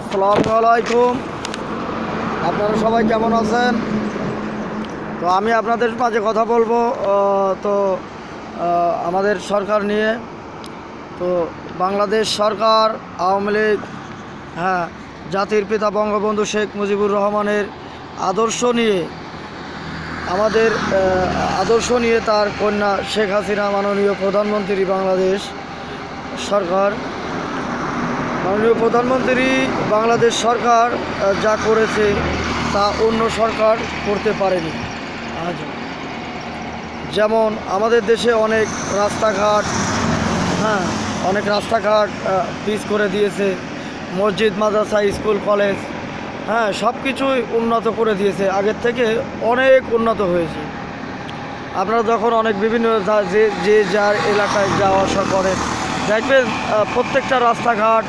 আসসালামু আলাইকুম। আপনারা সবাই কেমন আছেন? তো আমি আপনাদের মাঝে কথা বলবো তো আমাদের সরকার নিয়ে। তো বাংলাদেশ সরকার, আওয়ামী লীগ, হ্যাঁ, জাতির পিতা বঙ্গবন্ধু শেখ মুজিবুর রহমানের আদর্শ নিয়ে আমাদের আদর্শ নিয়ে তার কন্যা শেখ হাসিনা মাননীয় প্রধানমন্ত্রী বাংলাদেশ সরকার, মাননীয় প্রধানমন্ত্রী বাংলাদেশ সরকার যা করেছে তা অন্য সরকার করতে পারেনি আজ। যেমন আমাদের দেশে অনেক রাস্তাঘাট, হ্যাঁ, অনেক রাস্তাঘাট পিচ করে দিয়েছে, মসজিদ, মাদ্রাসা, স্কুল, কলেজ, হ্যাঁ, সব কিছুই উন্নত করে দিয়েছে, আগের থেকে অনেক উন্নত হয়েছে। আপনারা যখন অনেক বিভিন্ন যে যার এলাকায় যাওয়া আসা করেন, দেখবেন প্রত্যেকটা রাস্তাঘাট